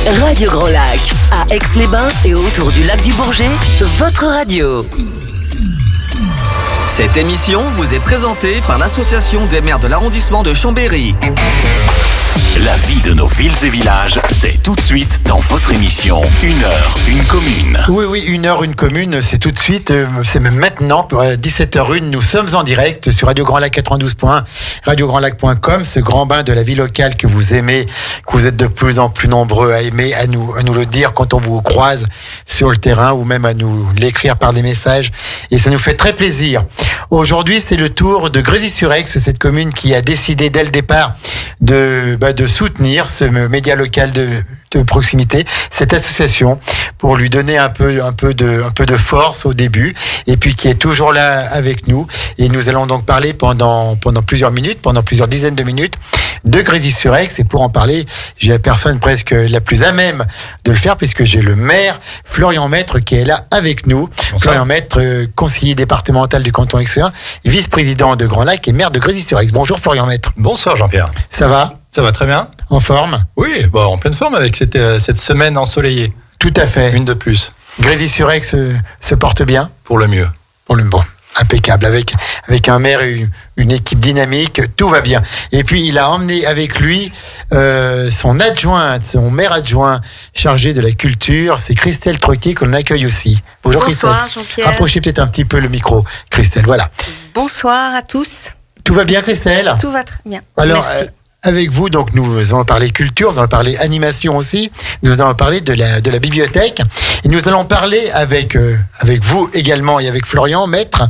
Radio Grand Lac, à Aix-les-Bains et autour du lac du Bourget, votre radio. Cette émission vous est présentée par l'Association des maires de l'arrondissement de Chambéry. La vie de nos villes et villages, c'est tout de suite dans votre émission 1 heure, une commune. Oui, 1 heure, une commune, c'est tout de suite, c'est même maintenant, pour 17h01, nous sommes en direct sur Radio Grand Lac 92.1, radiograndlac.com, ce grand bain de la vie locale que vous aimez, que vous êtes de plus en plus nombreux à aimer, à nous le dire quand on vous croise sur le terrain ou même à nous l'écrire par des messages, et ça nous fait très plaisir. Aujourd'hui, c'est le tour de Grésy-sur-Aix, cette commune qui a décidé dès le départ de soutenir ce média local de proximité, cette association, pour lui donner un peu de force au début, et puis qui est toujours là avec nous. Et nous allons donc parler pendant plusieurs minutes, pendant plusieurs dizaines de minutes, de Grésy-sur-Aix. Et pour en parler, j'ai la personne presque la plus à même de le faire, puisque j'ai le maire Florian Maître qui est là avec nous. Bonsoir. Florian Maître, conseiller départemental du canton aixois, vice-président de Grand Lac et maire de Grésy-sur-Aix. Bonjour Florian Maître. Bonsoir Jean-Pierre. Ça va ? Ça va très bien. En forme ? Oui, en pleine forme avec cette semaine ensoleillée. Tout à fait. Une de plus. Grésy-sur-Aix se porte bien ? Pour le mieux. Bon, impeccable. Avec un maire et une équipe dynamique, tout va bien. Et puis, il a emmené avec lui son maire adjoint chargé de la culture, c'est Christelle Troquet qu'on accueille aussi. Bonjour Bonsoir Christelle. Jean-Pierre. Rapprochez peut-être un petit peu le micro, Christelle, voilà. Bonsoir à tous. Tout va bien Christelle ? Tout va très bien. Alors, merci. Avec vous, donc, nous allons parler culture, nous allons parler animation aussi, nous allons parler de la bibliothèque, et nous allons parler avec vous également et avec Florian Maître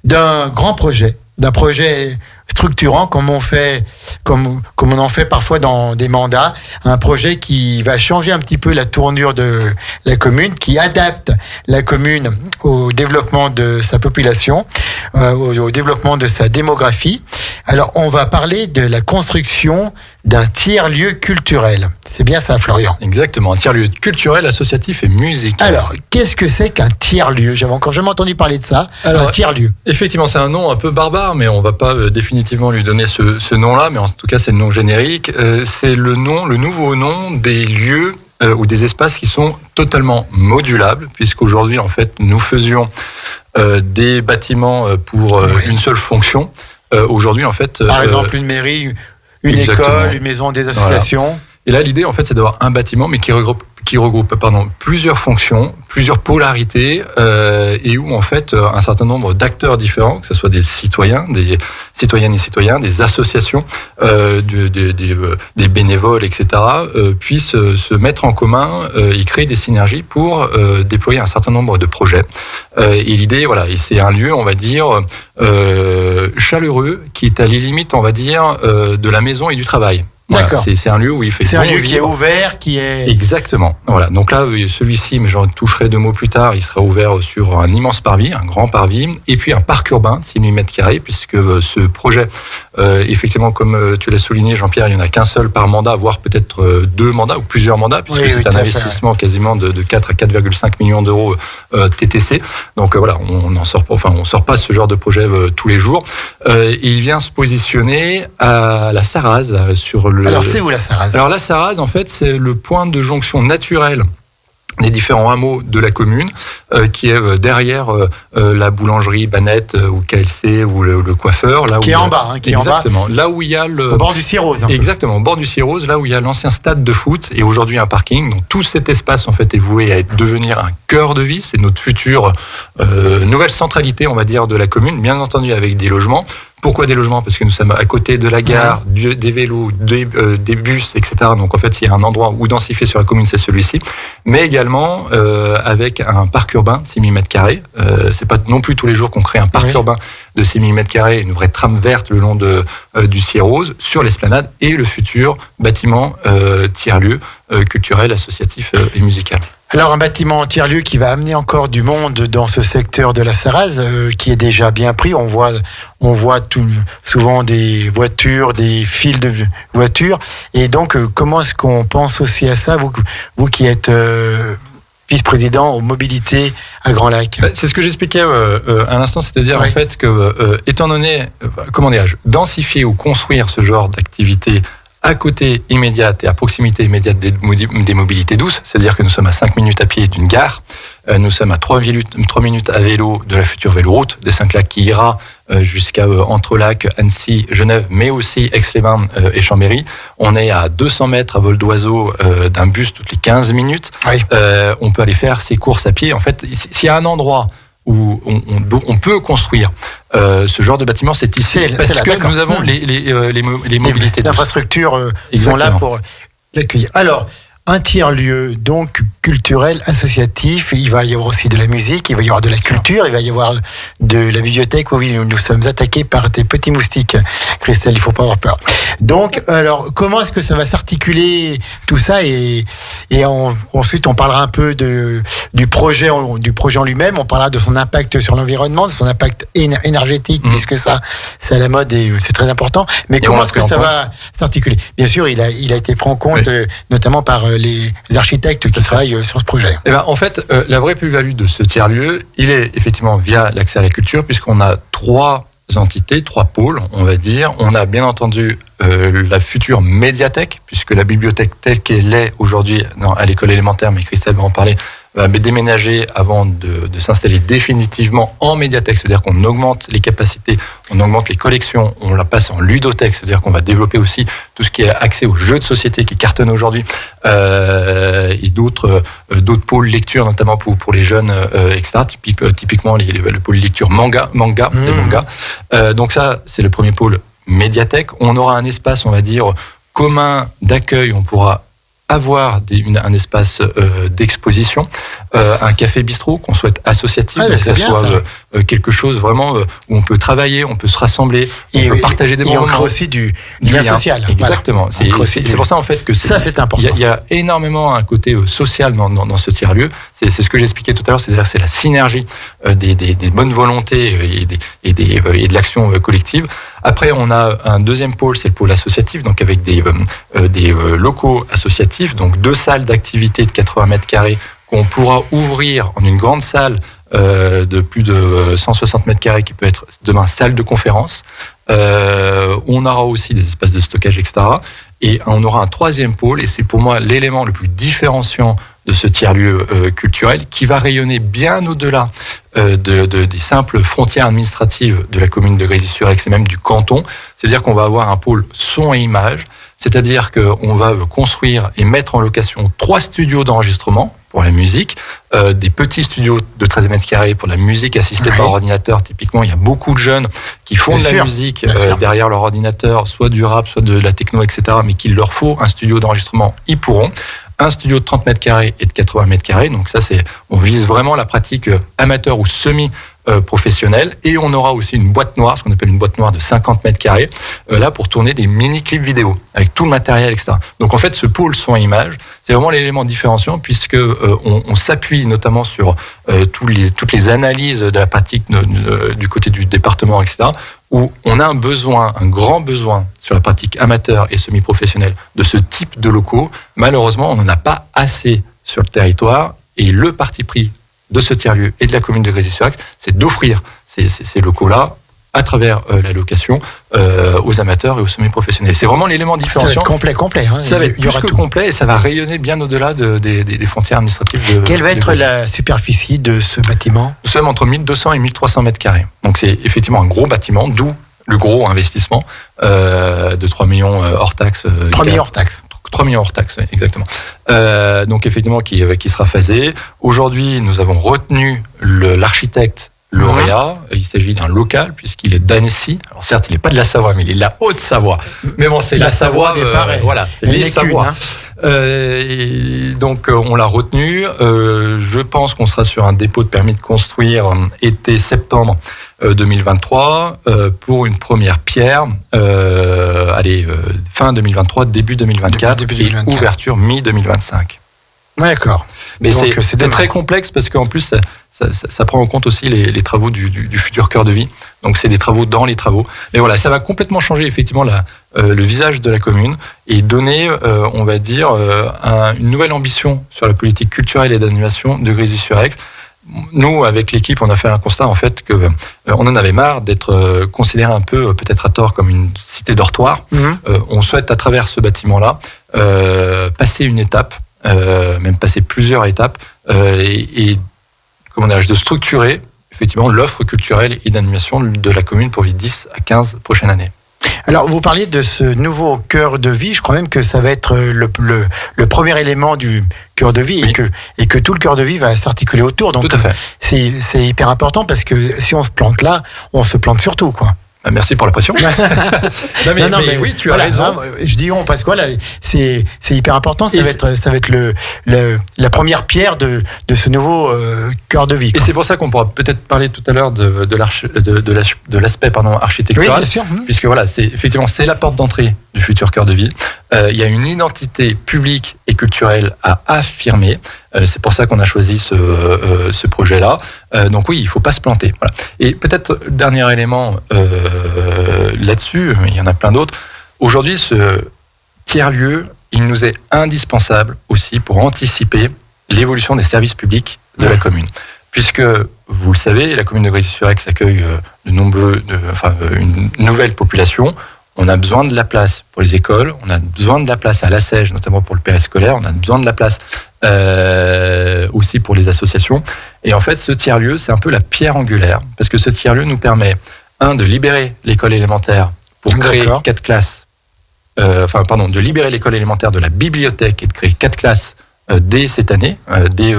d'un grand projet, d'un projet structurant comme on en fait parfois dans des mandats, un projet qui va changer un petit peu la tournure de la commune, qui adapte la commune au développement de sa population, au développement de sa démographie. Alors, on va parler de la construction d'un tiers-lieu culturel. C'est bien ça, Florian ? Exactement, un tiers-lieu culturel, associatif et musical. Alors, qu'est-ce que c'est qu'un tiers-lieu ? J'avais encore jamais entendu parler de ça, un tiers-lieu. Effectivement, c'est un nom un peu barbare, mais on ne va pas définitivement lui donner ce nom-là, mais en tout cas, c'est le nom générique. C'est le nouveau nom des lieux ou des espaces qui sont totalement modulables, puisqu'aujourd'hui, en fait, nous faisions des bâtiments pour une seule fonction. Aujourd'hui, en fait... Par exemple, une mairie, une école, une maison des associations. Voilà. Et là, l'idée, en fait, c'est d'avoir un bâtiment, mais qui regroupe plusieurs fonctions, plusieurs polarités, et où, en fait, un certain nombre d'acteurs différents, que ce soit des citoyens, des citoyennes et citoyens, des associations, des bénévoles, etc., puissent se mettre en commun et créer des synergies pour déployer un certain nombre de projets. Et l'idée, voilà, et c'est un lieu, on va dire, chaleureux, qui est à les limites, on va dire, de la maison et du travail. Voilà, d'accord. C'est un lieu où il fait c'est bon un lieu vivre. Qui est ouvert, qui est... Exactement. Voilà. Donc là, celui-ci, mais j'en toucherai 2 mots plus tard, il sera ouvert sur un immense parvis, un grand parvis, et puis un parc urbain de 6 000 m², puisque ce projet, effectivement, comme tu l'as souligné, Jean-Pierre, il n'y en a qu'un seul par mandat, voire peut-être 2 mandats ou plusieurs mandats, puisque c'est un investissement quasiment de 4 à 4,5 millions d'euros TTC. Donc voilà, on sort pas ce genre de projet tous les jours. Et il vient se positionner à la Sarraz, Alors, c'est où la Sarraz ? Alors, la Sarraz, en fait, c'est le point de jonction naturel des différents hameaux de la commune, qui est derrière la boulangerie Banette ou KLC ou le coiffeur. Là qui où est en bas. Exactement. Là où il y a au bord du Cirrose. Exactement, au bord du Cirrose, là où il y a l'ancien stade de foot et aujourd'hui un parking. Donc tout cet espace, en fait, est voué à devenir un cœur de vie. C'est notre future nouvelle centralité, on va dire, de la commune, bien entendu avec des logements. Pourquoi des logements ? Parce que nous sommes à côté de la gare, des vélos, des bus, etc. Donc en fait, il y a un endroit où densifier sur la commune, c'est celui-ci. Mais également avec un parc urbain de 6 000 m². C'est pas non plus tous les jours qu'on crée un parc urbain de 6 000 m², une vraie trame verte le long du Cirrose, sur l'esplanade, et le futur bâtiment tiers-lieu culturel, associatif et musical. Alors un bâtiment tiers-lieu qui va amener encore du monde dans ce secteur de la Sarraz, qui est déjà bien pris. On voit souvent des voitures, des files de voitures. Et donc, comment est-ce qu'on pense aussi à ça, vous qui êtes vice-président aux mobilités à Grand Lac? C'est ce que j'expliquais à l'instant, c'est-à-dire en fait que, étant donné, densifier ou construire ce genre d'activité à côté immédiate et à proximité immédiate des mobilités douces, c'est-à-dire que nous sommes à 5 minutes à pied d'une gare, nous sommes à 3 minutes à vélo de la future véloroute des 5 lacs qui ira jusqu'à Entrelacs, Annecy, Genève, mais aussi Aix-les-Bains et Chambéry. On est à 200 mètres à vol d'oiseau d'un bus toutes les 15 minutes. Oui. On peut aller faire ses courses à pied. En fait, s'il y a un endroit où on peut construire ce genre de bâtiment, c'est ici. Parce que nous avons les mobilités. Les infrastructures sont là pour l'accueillir. Alors, un tiers-lieu, donc culturel, associatif, il va y avoir aussi de la musique, il va y avoir de la culture, il va y avoir de la bibliothèque. Oui, nous sommes attaqués par des petits moustiques, Christelle, il ne faut pas avoir peur. Donc, alors, comment est-ce que ça va s'articuler tout ça et ensuite, on parlera un peu du projet en lui-même, on parlera de son impact sur l'environnement, de son impact énergétique, puisque ça, c'est à la mode et c'est très important. Mais et comment est-ce que ça va s'articuler? Bien sûr, il a été pris en compte, notamment par les architectes qui travaillent sur ce projet. Eh ben, en fait, la vraie plus-value de ce tiers-lieu, il est effectivement via l'accès à la culture, puisqu'on a 3 entités, 3 pôles, on va dire. On a bien entendu la future médiathèque, puisque la bibliothèque telle qu'elle est aujourd'hui à l'école élémentaire, mais Christelle va en parler, va déménager avant de s'installer définitivement en médiathèque, c'est-à-dire qu'on augmente les capacités, on augmente les collections, on la passe en ludothèque, c'est-à-dire qu'on va développer aussi tout ce qui est accès aux jeux de société qui cartonnent aujourd'hui, et d'autres pôles lecture, notamment pour les jeunes, etc. Typiquement le pôle lecture manga, des mangas. Donc ça, c'est le premier pôle médiathèque. On aura un espace, on va dire, commun d'accueil, on pourra avoir un espace d'exposition, un café-bistrot qu'on souhaite associatif, mais que ça soit quelque chose vraiment où on peut travailler, on peut se rassembler, on peut partager des moments. Et on crée aussi du lien social. Exactement. Voilà. C'est pour ça en fait que c'est important. Il y a énormément un côté social dans ce tiers-lieu. C'est ce que j'expliquais tout à l'heure, c'est-à-dire c'est la synergie des bonnes volontés et de l'action collective. Après, on a un deuxième pôle, c'est le pôle associatif, donc avec des locaux associatifs, donc 2 salles d'activité de 80 mètres carrés qu'on pourra ouvrir en une grande salle de plus de 160 mètres carrés qui peut être demain salle de conférence. On aura aussi des espaces de stockage, etc. Et on aura un 3e pôle, et c'est pour moi l'élément le plus différenciant de ce tiers-lieu culturel qui va rayonner bien au-delà des simples frontières administratives de la commune de Grésy-sur-Aix et même du canton. C'est-à-dire qu'on va avoir un pôle son et image, c'est-à-dire qu'on va construire et mettre en location 3 studios d'enregistrement pour la musique, des petits studios de 13 mètres carrés pour la musique assistée par ordinateur. Typiquement, il y a beaucoup de jeunes qui font de la musique derrière leur ordinateur, soit du rap, soit de la techno, etc., mais qu'il leur faut un studio d'enregistrement, ils pourront. Un studio de 30 mètres carrés et de 80 mètres carrés. Donc ça, on vise vraiment la pratique amateur ou semi-professionnelle. Et on aura aussi une boîte noire, ce qu'on appelle une boîte noire de 50 mètres carrés, là pour tourner des mini-clips vidéo avec tout le matériel, etc. Donc en fait, ce pôle son et image, c'est vraiment l'élément différenciant puisque on s'appuie notamment sur toutes les analyses de la pratique du côté du département, etc., où on a un grand besoin sur la pratique amateur et semi-professionnelle de ce type de locaux. Malheureusement, on n'en a pas assez sur le territoire. Et le parti pris de ce tiers-lieu et de la commune de Grésy-sur-Aix, c'est d'offrir ces locaux-là à travers la location aux amateurs et aux semi-professionnels. C'est vraiment l'élément différenciant. Ça va être complet. Hein. Ça va être plus que complet et ça va rayonner bien au-delà des frontières administratives. Quelle va être la superficie de ce bâtiment? Nous sommes entre 1200 et 1300 mètres carrés. Donc c'est effectivement un gros bâtiment, d'où le gros investissement de 3 millions hors taxes. 3 millions hors taxes. 3 millions hors taxes, exactement. Donc effectivement, qui sera phasé. Aujourd'hui, nous avons retenu l'architecte lauréat. Il s'agit d'un local puisqu'il est d'Annecy. Alors certes, il n'est pas de la Savoie, mais il est de la Haute-Savoie. Mais bon, c'est la Savoie des Parets. Voilà, c'est les Savoies. Donc on l'a retenu. Je pense qu'on sera sur un dépôt de permis de construire été-septembre 2023 pour une première pierre. Fin 2023, début 2024 et ouverture mi-2025. D'accord. Mais c'est très complexe parce qu'en plus ça prend en compte aussi les travaux du futur cœur de vie. Donc c'est des travaux dans les travaux. Mais voilà, ça va complètement changer effectivement le visage de la commune et donner, on va dire, une nouvelle ambition sur la politique culturelle et d'animation de Grésy-sur-Aix. nous, avec l'équipe, on a fait un constat en fait que on en avait marre d'être considéré un peu, peut-être à tort, comme une cité dortoir. On souhaite, à travers ce bâtiment-là, passer une étape, même passer plusieurs étapes, et comment dirais-je, de structurer effectivement l'offre culturelle et d'animation de la commune pour les 10 à 15 prochaines années. Alors, vous parliez de ce nouveau cœur de vie. Je crois même que ça va être le premier élément du cœur de vie, Oui. et que tout le cœur de vie va s'articuler autour. Donc, Tout à fait. c'est hyper important parce que si on se plante là, on se plante surtout, quoi. Merci pour la pression. Non, mais oui, tu as raison. Hein, je dis on parce que voilà, c'est hyper important. Ça va être la première pierre de ce nouveau cœur de vie. Et Quoi. c'est pour ça qu'on pourra peut-être parler tout à l'heure de l'aspect architectural. Oui, bien sûr. Puisque voilà, c'est la porte d'entrée du futur cœur de vie. Il y a une identité publique et culturelle à affirmer. C'est pour ça qu'on a choisi ce projet-là. Donc oui, il faut pas se planter. Voilà. Et peut-être dernier élément là-dessus, il y en a plein d'autres. Aujourd'hui, ce tiers-lieu, il nous est indispensable aussi pour anticiper l'évolution des services publics de la commune. Puisque, vous le savez, la commune de Grésy-sur-Aix accueille une nouvelle population. On a besoin de la place pour les écoles, on a besoin de la place à la Sège, notamment pour le périscolaire, on a besoin de la place aussi pour les associations. Et en fait, ce tiers-lieu, c'est un peu la pierre angulaire, parce que ce tiers-lieu nous permet, de libérer l'école élémentaire pour créer 4 classes, de libérer l'école élémentaire de la bibliothèque et de créer 4 classes dès cette année, dès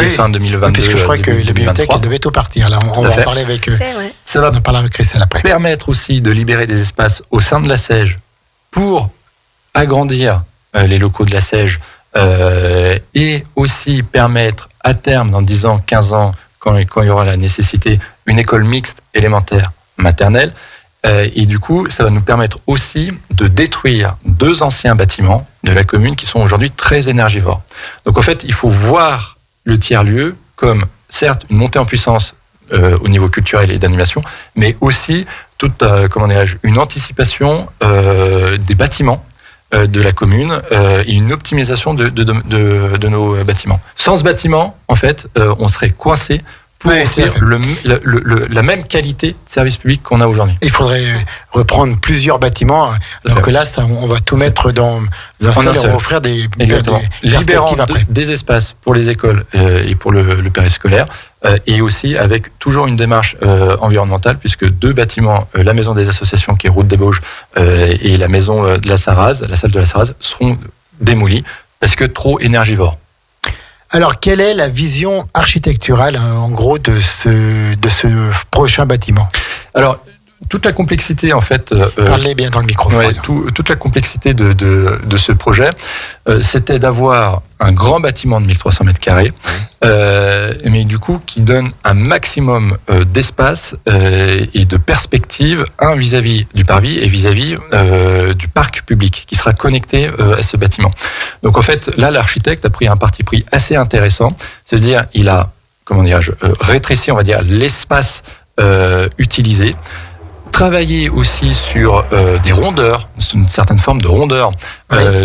fin 2022. Puisque je crois que la bibliothèque elle devait tout partir. Là, on va en parler avec ça va on en parlera avec Christelle après. Permettre aussi de libérer des espaces au sein de la Sège pour agrandir les locaux de la Sège et aussi permettre à terme, dans 10 ans, 15 ans, quand il y aura la nécessité, une école mixte élémentaire maternelle. Et du coup, ça va nous permettre aussi de détruire 2 anciens bâtiments de la commune qui sont aujourd'hui très énergivores. Donc en fait, il faut voir le tiers-lieu comme, certes, une montée en puissance au niveau culturel et d'animation, mais aussi une anticipation des bâtiments de la commune et une optimisation de nos bâtiments. Sans ce bâtiment, en fait, on serait coincé pour offrir la même qualité de service public qu'on a aujourd'hui. Il faudrait reprendre plusieurs bâtiments, alors que là, on va tout mettre dans un seul et on va offrir des perspectives après. Des espaces pour les écoles et pour le périscolaire, et aussi avec toujours une démarche environnementale, puisque 2 bâtiments, la maison des associations qui est route des Bauges et la maison de la Sarraz, la salle de la Sarraz, seront démolis parce que trop énergivores. Alors, quelle est la vision architecturale, en gros, de ce prochain bâtiment ? Alors, toute la complexité, en fait... Parlez bien dans le microphone. Toute la complexité de ce projet, c'était d'avoir un grand bâtiment de 1300 mètres carrés, mais du coup, qui donne un maximum d'espace et de perspective, vis-à-vis du parvis et vis-à-vis du parc public, qui sera connecté à ce bâtiment. Donc, en fait, là, l'architecte a pris un parti pris assez intéressant, c'est-à-dire, il a, rétréci, on va dire, l'espace utilisé, travailler aussi sur des rondeurs, une certaine forme de rondeur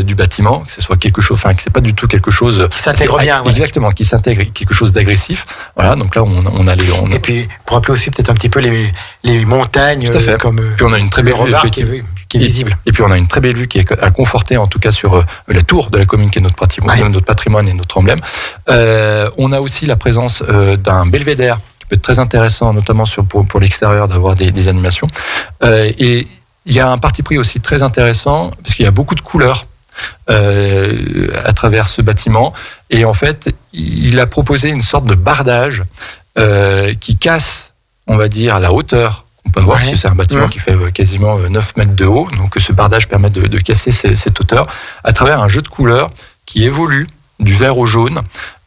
du bâtiment, que ce soit quelque chose, que c'est pas du tout quelque chose qui s'intègre bien. Exactement, qui s'intègre, quelque chose d'agressif. Voilà, donc là on a les. Et puis pour rappeler aussi peut-être un petit peu les montagnes, comme puis on a une très belle vue qui est visible. Et puis on a une très belle vue qui est à conforter, en tout cas sur la tour de la commune qui est notre patrimoine et notre emblème. On a aussi la présence d'un belvédère peut être très intéressant, notamment pour l'extérieur, d'avoir des animations. Et il y a un parti pris aussi très intéressant, parce qu'il y a beaucoup de couleurs à travers ce bâtiment. Et en fait, il a proposé une sorte de bardage qui casse, on va dire, la hauteur. On peut voir que c'est un bâtiment qui fait quasiment 9 mètres de haut. Donc ce bardage permet de casser cette hauteur à travers un jeu de couleurs qui évolue du vert au jaune,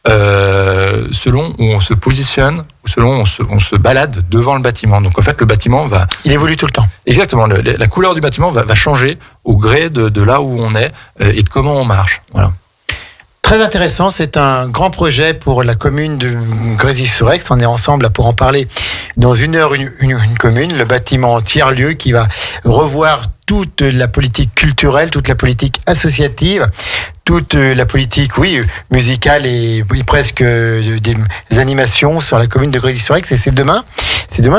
selon où on se positionne, ou selon où on se balade devant le bâtiment. Donc en fait, le bâtiment va... Il évolue tout le temps. Exactement. La couleur du bâtiment va changer au gré de là où on est et de comment on marche. Voilà. Très intéressant, c'est un grand projet pour la commune de Grésy-sur-Aix. On est ensemble là pour en parler dans une heure, une commune, le bâtiment tiers-lieu qui va revoir toute la politique culturelle, toute la politique associative, toute la politique, musicale et presque des animations sur la commune de Grésy-sur-Aix. Et c'est demain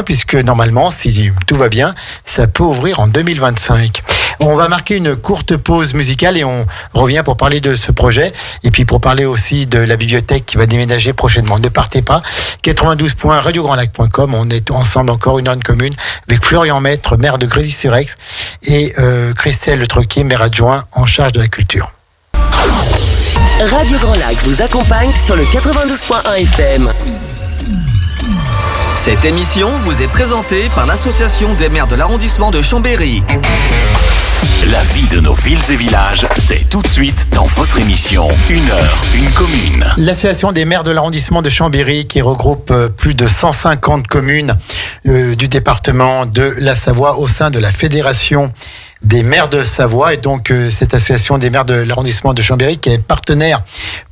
puisque normalement, si tout va bien, ça peut ouvrir en 2025. On va marquer une courte pause musicale et on revient pour parler de ce projet et puis pour parler aussi de la bibliothèque qui va déménager prochainement. Ne partez pas. 92.radiograndlac.com. On est ensemble encore une heure commune avec Florian Maître, maire de Grésy-sur-Aix et Christelle Le Troquier, maire adjoint en charge de la culture. Radio Grand Lac vous accompagne sur le 92.1 FM. Cette émission vous est présentée par l'Association des maires de l'arrondissement de Chambéry. La vie de nos villes et villages, c'est tout de suite dans votre émission Une heure, une commune. L'association des maires de l'arrondissement de Chambéry qui regroupe plus de 150 communes du département de la Savoie au sein de la Fédération des maires de Savoie et donc cette association des maires de l'arrondissement de Chambéry qui est partenaire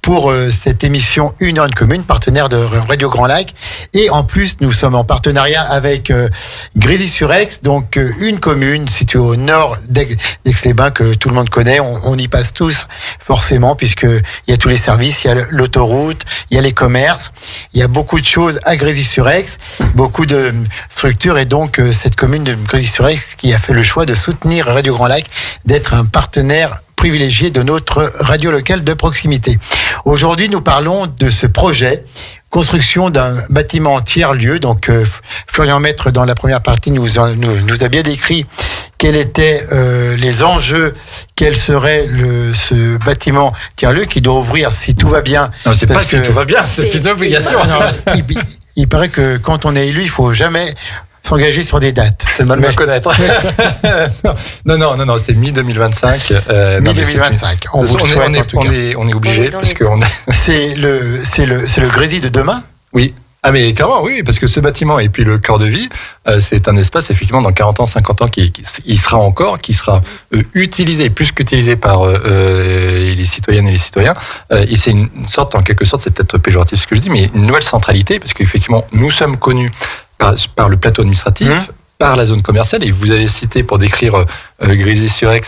pour cette émission Une heure une commune, partenaire de Radio Grand Lac et en plus nous sommes en partenariat avec Grésy-sur-Aix, donc une commune située au nord d'Aix-les-Bains que tout le monde connaît, on y passe tous forcément puisque il y a tous les services, il y a l'autoroute, il y a les commerces, il y a beaucoup de choses à Grésy-sur-Aix, beaucoup de structures et donc cette commune de Grésy-sur-Aix qui a fait le choix de soutenir Radio Grand Lac, d'être un partenaire privilégié de notre radio locale de proximité. Aujourd'hui, nous parlons de ce projet, construction d'un bâtiment tiers-lieu. Donc, Florian Maître, dans la première partie, nous a bien décrit quels étaient les enjeux, quel serait ce bâtiment tiers-lieu qui doit ouvrir si tout va bien. Non, c'est pas si tout va bien, c'est une obligation. Il paraît que quand on est élu, il faut jamais s'engager sur des dates. C'est mal me connaître. Non, c'est mi-2025. Mi-2025. On vous le souhaite en tout cas. On est obligé parce que c'est le Grésy de demain. Oui. Ah mais clairement oui, parce que ce bâtiment et puis le cœur de vie, c'est un espace effectivement dans 40 ans, 50 ans qui sera utilisé, plus qu'utilisé par les citoyennes et les citoyens. Et c'est une sorte, en quelque sorte, c'est peut-être péjoratif ce que je dis, mais une nouvelle centralité, parce qu'effectivement nous sommes connus par le plateau administratif, par la zone commerciale, et vous avez cité pour décrire Grésy-sur-Aix,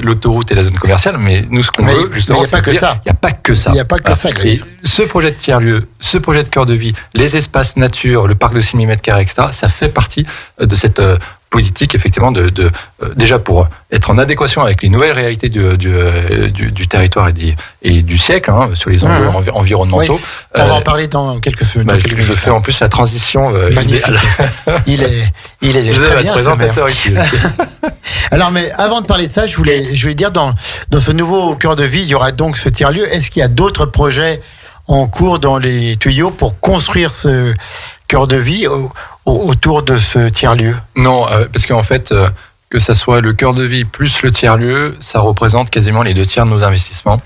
l'autoroute et la zone commerciale, mais nous ce qu'on veut justement, il n'y a pas que ça. Il n'y a pas que ça. Il n'y a pas que ça, Grésy. Et ce projet de tiers-lieu, ce projet de cœur de vie, les espaces nature, le parc de 6 000 m², etc., ça fait partie de cette politique, effectivement, déjà pour être en adéquation avec les nouvelles réalités du territoire et du siècle, sur les enjeux environnementaux. Oui. On va en parler dans quelques semaines. Je fais en plus la transition idéale. Il est très bien, ce maire. Alors, mais avant de parler de ça, je voulais dire, dans ce nouveau cœur de vie, il y aura donc ce tiers-lieu. Est-ce qu'il y a d'autres projets en cours dans les tuyaux pour construire ce cœur de vie autour de ce tiers-lieu? Non, parce qu'en fait, que ça soit le cœur de vie plus le tiers-lieu, ça représente quasiment les 2/3 de nos investissements.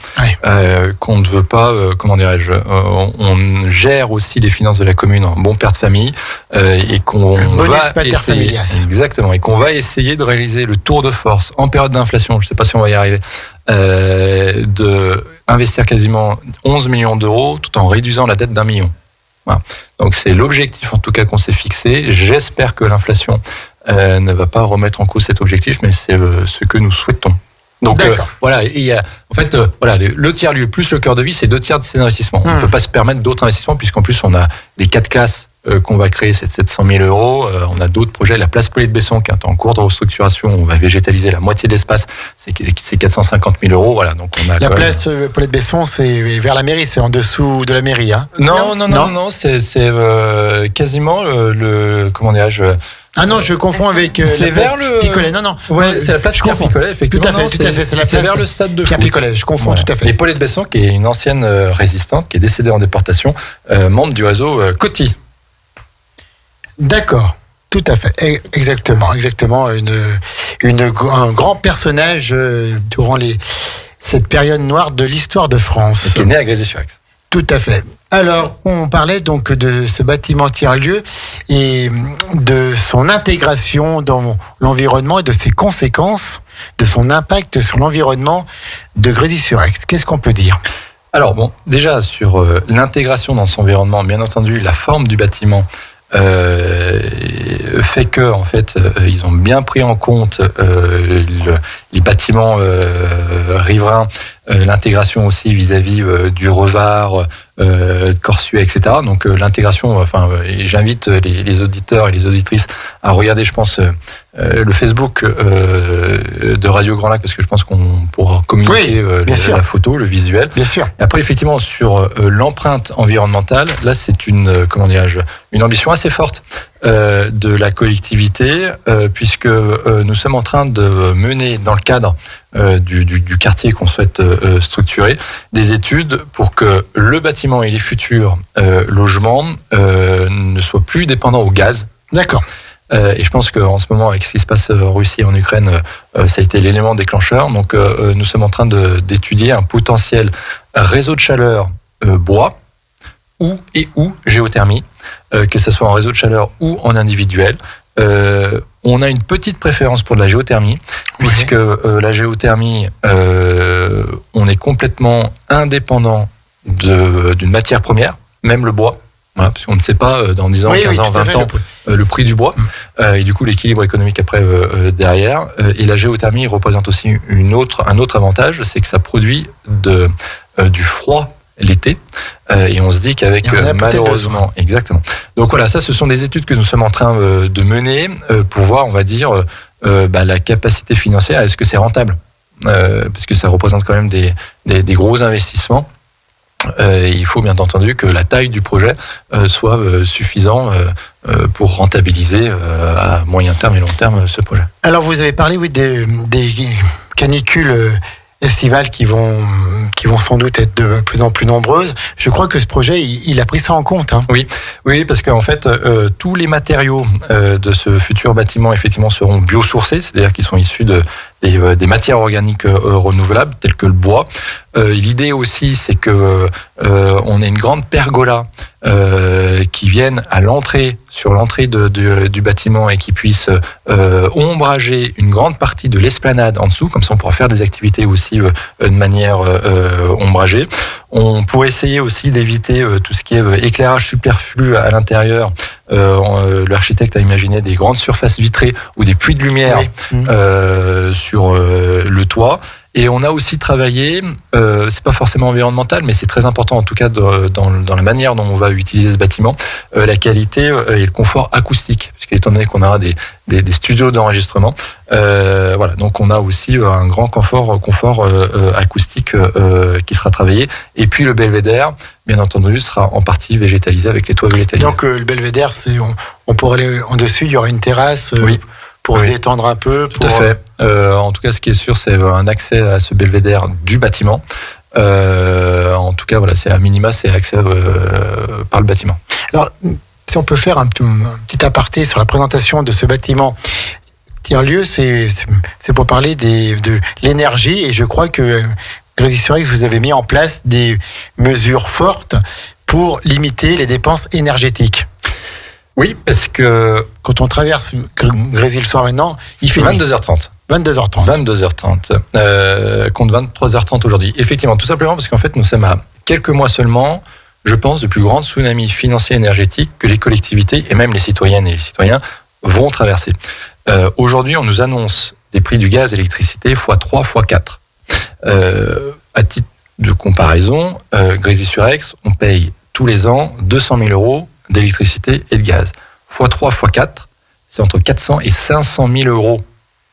Qu'on ne veut pas, on gère aussi les finances de la commune en bon père de famille et qu'on va essayer, exactement, et qu'on va essayer de réaliser le tour de force en période d'inflation. Je ne sais pas si on va y arriver. De investir quasiment 11 millions d'euros tout en réduisant la dette d'1 million. Voilà. Donc c'est l'objectif en tout cas qu'on s'est fixé. J'espère que l'inflation ne va pas remettre en cause cet objectif, mais c'est ce que nous souhaitons. Donc voilà, le tiers-lieu plus le cœur de vie, c'est 2/3 de ces investissements. On ne peut pas se permettre d'autres investissements puisqu'en plus on a les 4 classes qu'on va créer, c'est 700 000 euros. On a d'autres projets, la place Paulette Besson qui est en cours de restructuration, on va végétaliser la moitié de l'espace, c'est 450 000 euros. Voilà, donc on a la place Paulette Besson, c'est vers la mairie, c'est en dessous de la mairie. Hein. Non, c'est quasiment comment dirais-je. Ah non, je confonds avec c'est vers le Picolet. Non. Ouais, c'est la place Pierre Picolet, effectivement. Tout à fait, c'est la place vers le stade de Pierre Picolet, je confonds tout à fait. Et Paulette Besson, qui est une ancienne résistante, qui est décédée en déportation, membre du réseau Coty. D'accord. Tout à fait, exactement, un grand personnage durant cette période noire de l'histoire de France. Qui est né à Grésy-sur-Aix. Tout à fait. Alors, on parlait donc de ce bâtiment tiers-lieu et de son intégration dans l'environnement et de ses conséquences, de son impact sur l'environnement de Grésy-sur-Aix. Qu'est-ce qu'on peut dire ? Alors bon, déjà sur l'intégration dans son environnement, bien entendu, la forme du bâtiment fait que en fait ils ont bien pris en compte les bâtiments riverains, l'intégration aussi vis-à-vis du Revard, Corsuet, etc. Donc l'intégration, j'invite les auditeurs et les auditrices à regarder, je pense, le Facebook de Radio Grand Lac, parce que je pense qu'on pourra communiquer la photo, le visuel. Bien sûr. Et après, effectivement, sur l'empreinte environnementale, là, c'est une ambition assez forte de la collectivité, puisque nous sommes en train de mener, dans le cadre du quartier qu'on souhaite structurer, des études pour que le bâtiment et les futurs logements ne soient plus dépendants au gaz. D'accord. Et je pense qu'en ce moment, avec ce qui se passe en Russie et en Ukraine, ça a été l'élément déclencheur. Donc, nous sommes en train d'étudier un potentiel réseau de chaleur bois ou géothermie, que ce soit en réseau de chaleur ou en individuel. On a une petite préférence pour de la géothermie, puisque la géothermie, on est complètement indépendant d'une matière première, même le bois. Voilà, parce qu'on ne sait pas dans 10 ans, 15 ans, 20 ans le prix du bois et du coup l'équilibre économique après derrière. Et la géothermie représente aussi un autre avantage, c'est que ça produit du froid l'été et on se dit qu'avec malheureusement exactement. Donc voilà, ça ce sont des études que nous sommes en train de mener pour voir, on va dire, la capacité financière, est-ce que c'est rentable, parce que ça représente quand même des gros investissements. Il faut bien entendu que la taille du projet soit suffisant pour rentabiliser à moyen terme et long terme ce projet. Alors vous avez parlé des canicules estivales qui vont sans doute être de plus en plus nombreuses. Je crois que ce projet, il a pris ça en compte. Hein. Oui, parce qu'en fait, tous les matériaux de ce futur bâtiment effectivement seront biosourcés, c'est-à-dire qu'ils sont issus des matières organiques renouvelables, telles que le bois. L'idée aussi, c'est que on ait une grande pergola qui vienne sur l'entrée du bâtiment et qui puisse ombrager une grande partie de l'esplanade en dessous. Comme ça, on pourra faire des activités aussi de manière ombragée. On pourrait essayer aussi d'éviter tout ce qui est éclairage superflu à l'intérieur. L'architecte a imaginé des grandes surfaces vitrées ou des puits de lumière sur le toit. Et on a aussi travaillé, c'est pas forcément environnemental, mais c'est très important en tout cas dans la manière dont on va utiliser ce bâtiment, la qualité et le confort acoustique, parce qu'étant donné qu'on aura des studios d'enregistrement, voilà, donc on a aussi un grand confort acoustique qui sera travaillé. Et puis le belvédère, bien entendu, sera en partie végétalisé avec les toits végétalisés. Donc le belvédère, on pourrait aller en dessus, il y aura une terrasse. Pour se détendre un peu. Tout à fait. En tout cas, ce qui est sûr, c'est un accès à ce belvédère du bâtiment. En tout cas, voilà, c'est à minima, c'est accès par le bâtiment. Alors, si on peut faire un petit aparté sur la présentation de ce bâtiment, tiers-lieu, c'est pour parler de l'énergie, et je crois que Grésy-sur-Aix, vous avez mis en place des mesures fortes pour limiter les dépenses énergétiques. Oui, parce que quand on traverse Grésy le soir maintenant, il fait 22h30. 22h30. Compte 23h30 aujourd'hui. Effectivement, tout simplement parce qu'en fait, nous sommes à quelques mois seulement, je pense, du plus grand tsunami financier et énergétique que les collectivités et même les citoyennes et les citoyens vont traverser. Aujourd'hui, on nous annonce des prix du gaz et l'électricité x3, x4. À titre de comparaison, Grésy-sur-Aix, on paye tous les ans 200 000 euros d'électricité et de gaz. x3, x4, c'est entre 400 et 500 000 euros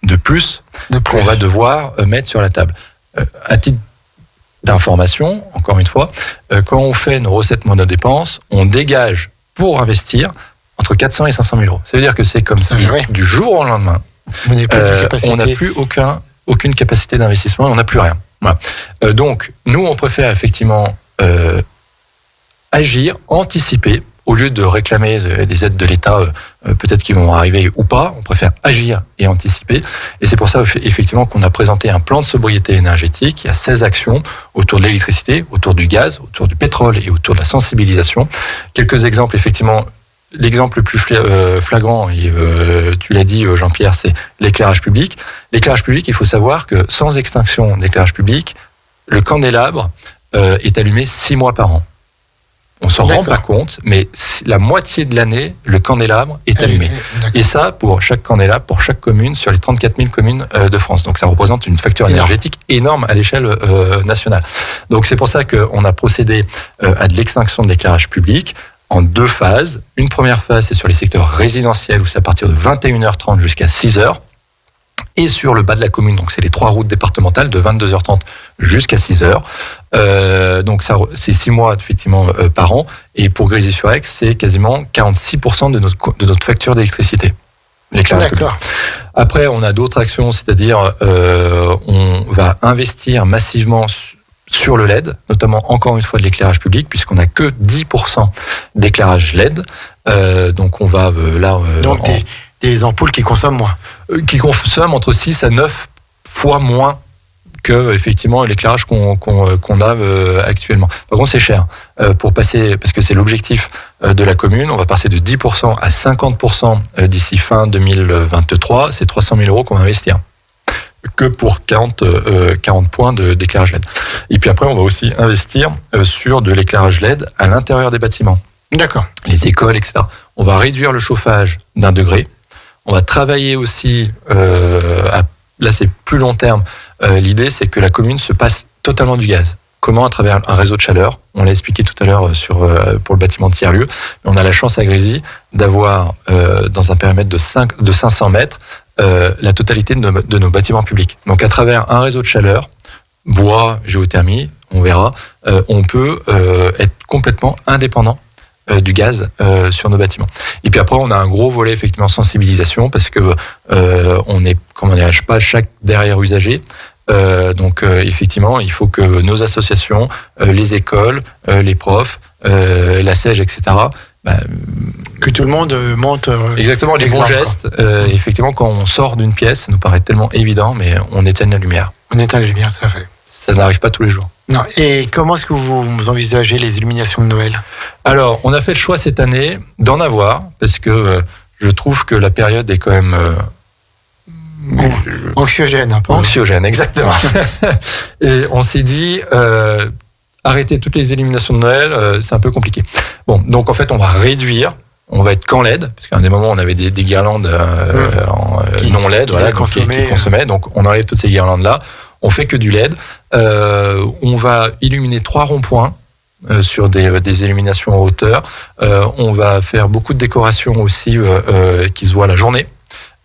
de plus qu'on va devoir mettre sur la table. À titre d'information, encore une fois, quand on fait nos recettes moins nos dépenses, on dégage pour investir entre 400 et 500 000 euros. Ça veut dire que c'est comme si du jour au lendemain, on n'a plus aucune capacité d'investissement et on n'a plus rien. Voilà. Donc, nous, on préfère effectivement agir, anticiper, au lieu de réclamer des aides de l'État, peut-être qui vont arriver ou pas, on préfère agir et anticiper. Et c'est pour ça, effectivement, qu'on a présenté un plan de sobriété énergétique. Il y a 16 actions autour de l'électricité, autour du gaz, autour du pétrole et autour de la sensibilisation. Quelques exemples, effectivement. L'exemple le plus flagrant, et tu l'as dit, Jean-Pierre, c'est l'éclairage public. L'éclairage public, il faut savoir que sans extinction d'éclairage public, le candélabre est allumé 6 mois par an. On s'en rend pas compte, mais la moitié de l'année, le candélabre est allumé. Et ça, pour chaque candélabre, pour chaque commune, sur les 34 000 communes de France. Donc ça représente une facture énergétique énorme à l'échelle nationale. Donc c'est pour ça qu'on a procédé à de l'extinction de l'éclairage public en 2 phases. Une première phase, c'est sur les secteurs résidentiels, où c'est à partir de 21h30 jusqu'à 6h. Et sur le bas de la commune, donc c'est les 3 routes départementales de 22h30 jusqu'à 6h. Donc ça, c'est 6 mois effectivement par an. Et pour Grésy-sur-Aix, c'est quasiment 46% de notre facture d'électricité. L'éclairage public. Après, on a d'autres actions, c'est-à-dire on va investir massivement sur le LED, notamment encore une fois de l'éclairage public, puisqu'on n'a que 10% d'éclairage LED. Donc on va des ampoules qui consomment moins. Qui consomment entre 6 à 9 fois moins que effectivement l'éclairage qu'on a actuellement. Par contre, c'est cher. Pour passer, parce que c'est l'objectif de la commune, on va passer de 10% à 50% d'ici fin 2023. C'est 300 000 € qu'on va investir. Que pour 40 points d'éclairage LED. Et puis après, on va aussi investir sur de l'éclairage LED à l'intérieur des bâtiments. D'accord. Les écoles, etc. On va réduire le chauffage d'1 degré. On va travailler aussi, là c'est plus long terme, l'idée c'est que la commune se passe totalement du gaz. Comment ? À travers un réseau de chaleur. On l'a expliqué tout à l'heure pour le bâtiment de tiers-lieu. On a la chance à Grésy d'avoir, dans un périmètre de 500 mètres, la totalité de nos bâtiments publics. Donc à travers un réseau de chaleur, bois, géothermie, on verra, on peut être complètement indépendant du gaz sur nos bâtiments. Et puis après, on a un gros volet effectivement sensibilisation parce que on n'est, comment dirais-je, pas chaque derrière usager. Donc effectivement, il faut que nos associations, les écoles, les profs, la SEIG, etc. Que tout le monde monte exactement les bons gestes. Effectivement, quand on sort d'une pièce, ça nous paraît tellement évident, mais on éteint la lumière. On éteint la lumière, tout à fait. Ça n'arrive pas tous les jours. Non. Et comment est-ce que vous envisagez les illuminations de Noël ? Alors, on a fait le choix cette année d'en avoir, parce que je trouve que la période est quand même... anxiogène un peu. Anxiogène, exactement. Et on s'est dit, arrêter toutes les illuminations de Noël, c'est un peu compliqué. Bon, donc en fait, on va réduire. On va être qu'en LED, parce qu'à un des moments, on avait des guirlandes non LED qui consommaient. Donc, on enlève toutes ces guirlandes-là. On fait que du LED. On va illuminer 3 ronds-points sur des illuminations en hauteur. On va faire beaucoup de décorations aussi qui se voient la journée.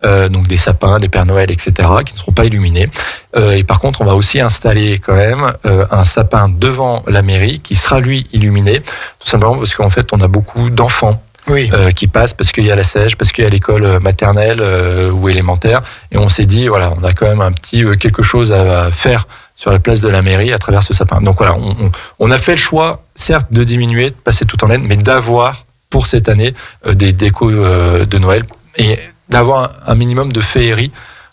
Donc des sapins, des Pères Noël, etc., qui ne seront pas illuminés. Et par contre, on va aussi installer quand même un sapin devant la mairie qui sera lui illuminé, tout simplement parce qu'en fait, on a beaucoup d'enfants. Oui. Qui passent parce qu'il y a la SEIG, parce qu'il y a l'école maternelle ou élémentaire, et on s'est dit voilà, on a quand même un petit quelque chose à faire sur la place de la mairie à travers ce sapin. Donc voilà, on a fait le choix, certes, de diminuer, de passer tout en LED, mais d'avoir pour cette année des décos de Noël et d'avoir un minimum de féerie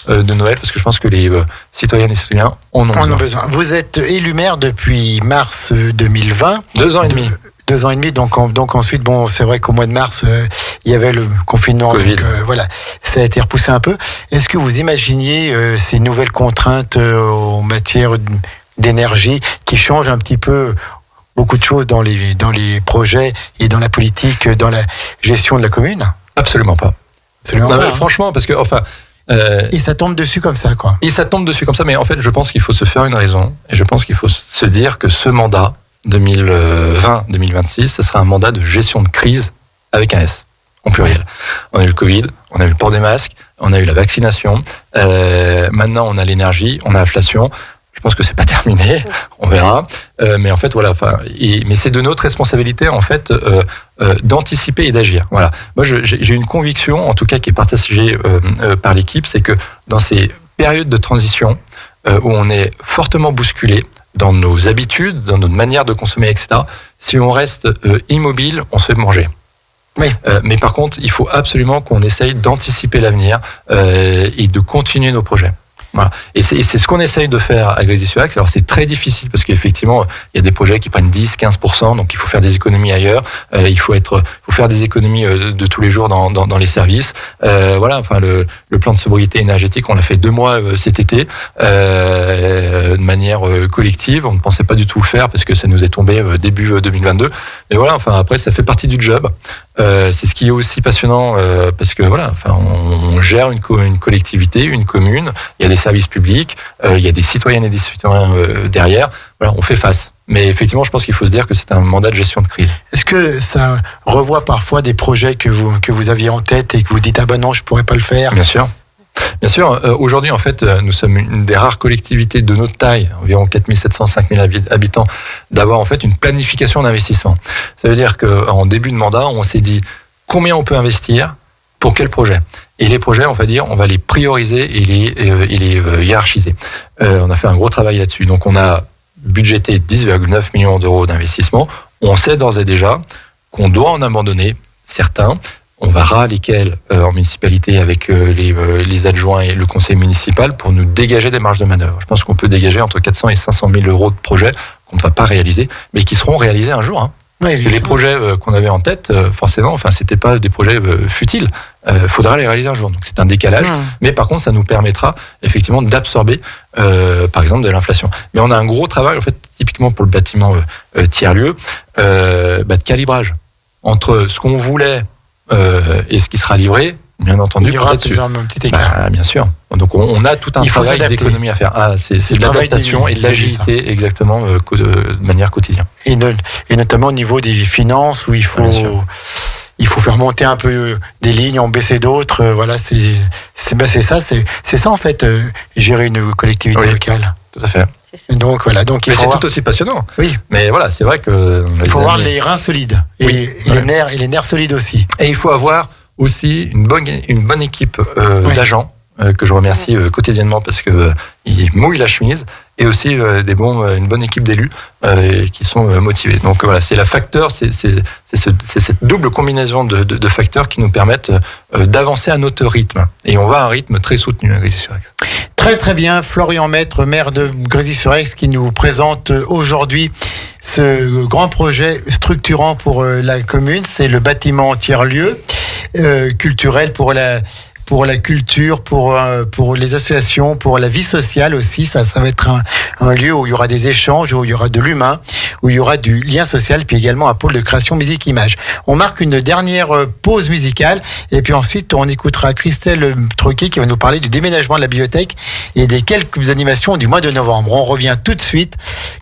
de Noël, parce que je pense que les citoyennes et citoyens en ont besoin. Vous êtes élu maire depuis mars 2020. 2 ans et demi. 2 ans et demi, donc ensuite, bon, c'est vrai qu'au mois de mars, il y avait le confinement, Covid. Donc voilà, ça a été repoussé un peu. Est-ce que vous imaginiez ces nouvelles contraintes en matière d'énergie qui changent un petit peu beaucoup de choses dans les projets et dans la politique, dans la gestion de la commune ? Absolument pas. Absolument pas. Franchement, parce que enfin. Et ça tombe dessus comme ça, quoi. Et ça tombe dessus comme ça, mais en fait, je pense qu'il faut se faire une raison, et je pense qu'il faut se dire que ce mandat 2020-2026, ce sera un mandat de gestion de crise avec un S, en pluriel. On a eu le Covid, on a eu le port des masques, on a eu la vaccination, maintenant on a l'énergie, on a l'inflation. Je pense que c'est pas terminé, on verra. Mais en fait, voilà. Mais c'est de notre responsabilité, en fait, d'anticiper et d'agir. Voilà. Moi, j'ai une conviction, en tout cas, qui est partagée par l'équipe, c'est que dans ces périodes de transition où on est fortement bousculé dans nos habitudes, dans notre manière de consommer, etc., si on reste immobile, on se fait manger. Oui. Mais par contre, il faut absolument qu'on essaye d'anticiper l'avenir et de continuer nos projets. Voilà. Et c'est ce qu'on essaye de faire à Grésy-sur-Aix. Alors c'est très difficile parce qu'effectivement il y a des projets qui prennent 10-15%, donc il faut faire des économies ailleurs. Il faut faire des économies de tous les jours dans les services. Voilà. Enfin le plan de sobriété énergétique, on l'a fait 2 mois cet été de manière collective. On ne pensait pas du tout le faire parce que ça nous est tombé début 2022. Mais voilà. Enfin après ça fait partie du job. C'est ce qui est aussi passionnant parce que voilà. Enfin on gère une collectivité, une commune. Il y a des services publics, il y a des citoyennes et des citoyens derrière. Voilà, on fait face. Mais effectivement, je pense qu'il faut se dire que c'est un mandat de gestion de crise. Est-ce que ça revoit parfois des projets que vous aviez en tête et que vous dites ah ben non, je pourrais pas le faire? Bien sûr. Bien sûr, aujourd'hui, en fait, nous sommes une des rares collectivités de notre taille, environ 4700, 5000 habitants, d'avoir en fait une planification d'investissement. Ça veut dire qu'en début de mandat, on s'est dit combien on peut investir pour quel projet. Et les projets, on va les prioriser et les hiérarchiser. On a fait un gros travail là-dessus. Donc, on a budgété 10,9 millions d'euros d'investissement. On sait d'ores et déjà qu'on doit en abandonner certains. On verra lesquels en municipalité avec les adjoints et le conseil municipal pour nous dégager des marges de manœuvre. Je pense qu'on peut dégager entre 400 et 500 000 euros de projets qu'on ne va pas réaliser, mais qui seront réalisés un jour. Oui, les projets qu'on avait en tête, forcément, enfin, c'était pas des projets futiles. Faudra les réaliser un jour. Donc c'est un décalage. Mais par contre, ça nous permettra effectivement d'absorber, par exemple, de l'inflation. Mais on a un gros travail, en fait, typiquement pour le bâtiment tiers-lieu, de calibrage entre ce qu'on voulait et ce qui sera livré. Bien entendu, il y aura un petit écart. Bien sûr. Donc on a tout un travail d'économie à faire. C'est de l'adaptation et de l'agilité, exactement, de manière quotidienne. Et notamment au niveau des finances où il faut faire monter un peu des lignes, en baisser d'autres. Voilà, c'est ça en fait, gérer une collectivité locale. Tout à fait. Donc voilà, mais c'est tout aussi passionnant. Oui. Mais voilà, c'est vrai que il faut avoir les reins solides et les nerfs solides aussi. Et il faut avoir aussi une bonne équipe d'agents que je remercie quotidiennement parce que ils mouillent la chemise, et aussi une bonne équipe d'élus qui sont motivés. Donc voilà, c'est cette double combinaison de facteurs qui nous permettent d'avancer à notre rythme. Et on va à un rythme très soutenu à Grésy-sur-Aix. Très très bien, Florian Maître, maire de Grésy-sur-Aix, qui nous présente aujourd'hui ce grand projet structurant pour la commune. C'est le bâtiment tiers-lieu culturel pour la culture, pour les associations, pour la vie sociale aussi. Ça va être un lieu où il y aura des échanges, où il y aura de l'humain, où il y aura du lien social, puis également un pôle de création musique-image. On marque une dernière pause musicale, et puis ensuite on écoutera Christelle Troquet qui va nous parler du déménagement de la bibliothèque et des quelques animations du mois de novembre. On revient tout de suite.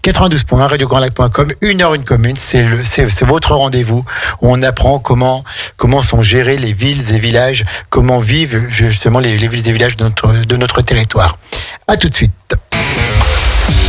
92.1, radiograndlac.com, 1h une commune, c'est votre rendez-vous où on apprend comment sont gérés les villes et villages, comment vivent justement les villes et villages de notre territoire. À tout de suite.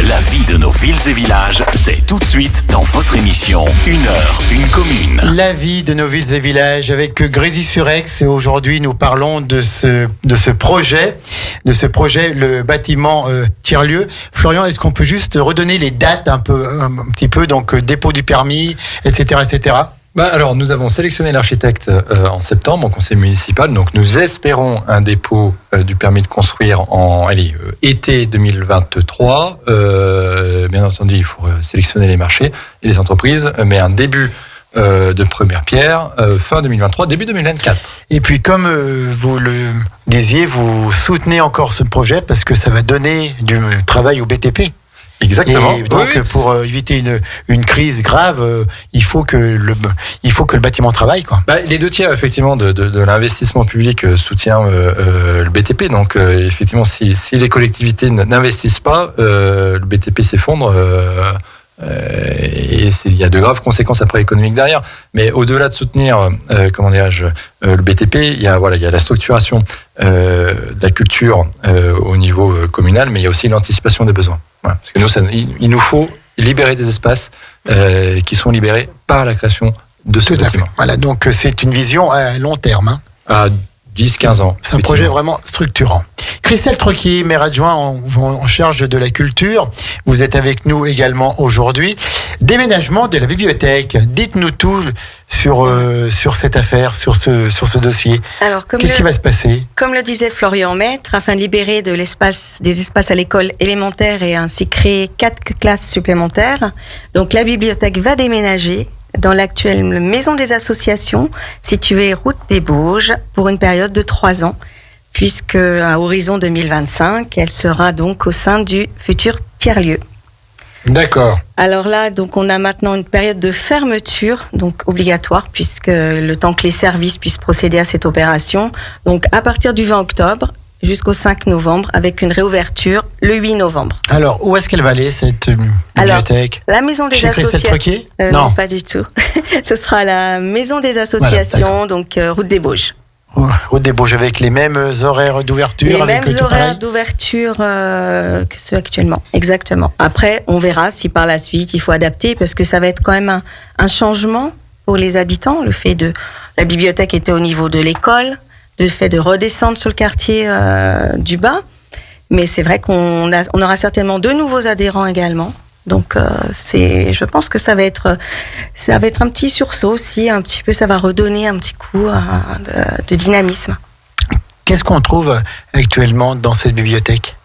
La vie de nos villes et villages, c'est tout de suite dans votre émission 1h, une commune. La vie de nos villes et villages avec Grésy-sur-Aix. Et aujourd'hui, nous parlons de ce projet, le bâtiment tiers-lieu. Florian, est-ce qu'on peut juste redonner les dates un petit peu, donc dépôt du permis, etc., etc. Alors, nous avons sélectionné l'architecte en septembre au conseil municipal. Donc, nous espérons un dépôt du permis de construire en été 2023. Bien entendu, il faut sélectionner les marchés et les entreprises, mais un début de première pierre fin 2023, début 2024. Et puis, comme vous le disiez, vous soutenez encore ce projet parce que ça va donner du travail au BTP. Exactement. Et donc, pour éviter une crise grave, il faut que le bâtiment travaille, quoi. Les 2/3 effectivement de l'investissement public soutient le BTP. Donc effectivement, si les collectivités n'investissent pas, le BTP s'effondre. Et il y a de graves conséquences après économiques derrière. Mais au-delà de soutenir, le BTP, il y a la structuration de la culture au niveau communal, mais il y a aussi l'anticipation des besoins. Voilà. Parce que il nous faut libérer des espaces qui sont libérés par la création de ce bâtiment. Voilà, donc c'est une vision à long terme. À 10-15 ans. C'est un projet vraiment structurant. Christelle Troquier, maire adjoint en charge de la culture. Vous êtes avec nous également aujourd'hui. Déménagement de la bibliothèque. Dites-nous tout sur cette affaire, sur ce dossier. Alors, Qu'est-ce qui va se passer? Comme le disait Florian Maître, afin de libérer des espaces à l'école élémentaire et ainsi créer 4 classes supplémentaires, donc la bibliothèque va déménager dans l'actuelle maison des associations située route des Bauges pour une période de 3 ans, puisque à horizon 2025, elle sera donc au sein du futur tiers-lieu. D'accord. Alors là, donc on a maintenant une période de fermeture, donc obligatoire, puisque le temps que les services puissent procéder à cette opération. Donc à partir du 20 octobre jusqu'au 5 novembre, avec une réouverture le 8 novembre. Alors, où est-ce qu'elle va aller, cette bibliothèque? La maison des Chez Christelle associations. Troquier? Non, pas du tout. Ce sera la maison des associations, donc route des Bauges. Route des Bauges, avec les mêmes horaires d'ouverture. Les avec mêmes tout horaires pareil d'ouverture que ceux actuellement. Exactement. Après, on verra si par la suite il faut adapter, parce que ça va être quand même un changement pour les habitants. Le fait de la bibliothèque était au niveau de l'école, le fait de redescendre sur le quartier du bas. Mais c'est vrai qu'on aura certainement 2 nouveaux adhérents également. Donc je pense que ça va être un petit sursaut aussi, un petit peu, ça va redonner un petit coup de dynamisme. Qu'est-ce qu'on trouve actuellement dans cette bibliothèque?